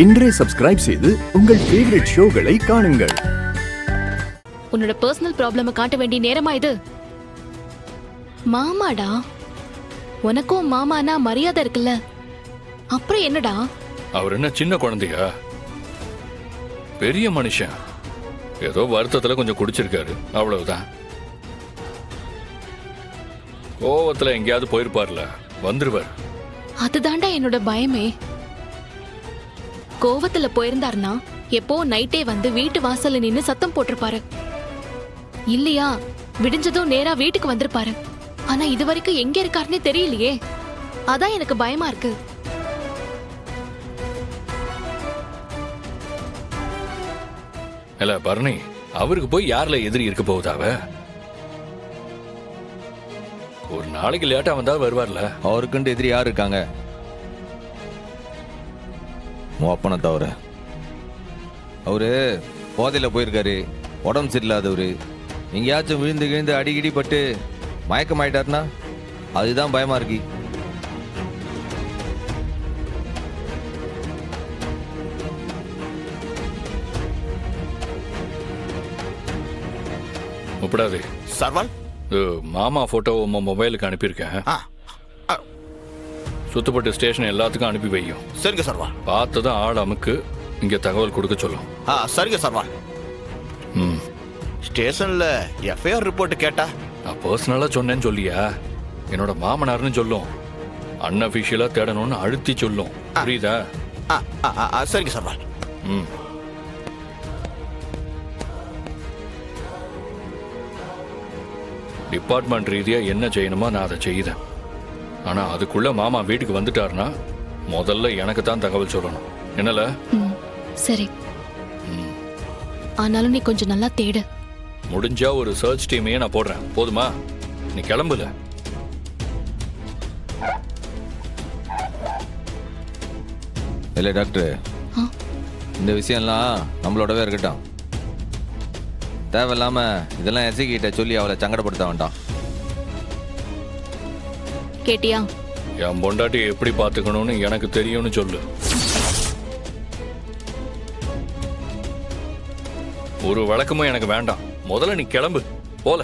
இன்றே சப்ஸ்கிரைப் செய்து உங்கள் ஃபேவரட் ஷோகளை காணுங்கள். உன்னோட பர்சனல் ப்ராப்ளம காட்ட வேண்டிய நேரமா இது? மாமாடா, உனக்கும் மாமானா மரியாதை இருக்குல்ல, அப்புறம் என்னடா? அவர் என்ன சின்ன குழந்தையா? பெரிய மனுஷன். ஏதோ வருத்தத்துல கொஞ்சம் குடிச்சிருக்காரு, அவ்வளவுதான். கோவத்துல எங்கேயாவது போயிருப்பார்ல, வந்துருவார். அதுதான்டா என்னோட பயமே. கோவத்துல போயிருந்தாருன்னா எப்போ நைட்டே வந்து வீட்டு வாசல்ல நின்னு சத்தம் போட்டிருப்பாரு. இல்லையா விடிஞ்சதும் நேரா வீட்டுக்கு வந்திருப்பாரு. ஆனா இது வரைக்கும் எங்க இருக்காருன்னே தெரியலையே. அதான் எனக்கு பயமா இருக்கு. இல்ல பரணி, அவருக்கு போய் யார்ல எதிரி இருக்க போகுதாவ? ஒரு நாளைக்கு லேட்டா வந்தா வருவார்ல. அவருக்குன்ட்டு எதிரி யார் இருக்காங்க? அப்பனை தவிர. அவரு போதையில போயிருக்காரு, உடம்பு சரியில்லாதவரு. எங்கேயாச்சும் விழுந்து கிழிந்து அடிக்கடி பட்டு மயக்கமாயிட்டாருன்னா அதுதான் பயமா இருக்கு. ஒப்படாது சர்வால், மாமா போட்டோ உங்க மொபைலுக்கு அனுப்பியிருக்கேன். சுத்துப்பட்டு ஸ்டேஷன் எல்லாத்துக்கும் அனுப்பி வையும். சரிங்க சர்வால். பார்த்ததும் ஆள் அமுக்கு இங்க தகவல் கொடுக்க சொல்லும். சரிங்க சர்வால். ஸ்டேஷன்ல எஃப்ஐஆர் ரிப்போர்ட் கேட்டா நான் பர்சனலா சொன்னேன்னு சொல்லியா? என்னோட மாமனார்னு சொல்லும். அன்அபிஷியலா தேடணும்னு அழுத்தி சொல்லும். புரியுதா? சரிங்க சர்வால். டிபார்ட்மெண்ட் ரீதியா என்ன செய்யணுமோ நான் அதை செய்தேன். ஆனா அதுக்குள்ள மாமா வீட்டுக்கு வந்துட்டாருன்னா முதல்ல எனக்கு தான் தகவல் சொல்லணும். என்னல? சரி. ஆனாலும் நீ கொஞ்சம் நல்லா தேடு. முடிஞ்சா ஒரு சர்ச் டீமையே நான் போடுறேன். போதுமா? நீ கிளம்புல. இல்லை டாக்டர், இந்த விஷயம்லாம் நம்மளோடவே இருக்கட்டும். தேவையில்லாம இதெல்லாம் எஸ்ஐகிட்ட சொல்லி அவளை சங்கடப்படுத்த வேண்டாம். கேட்டியா? என் பொண்டாட்டி எப்படி பாத்துக்கணும்னு எனக்கு தெரியும்னு சொல்லு. ஒரு வழக்கமும் எனக்கு வேண்டாம். முதல்ல நீ கிளம்பு. போல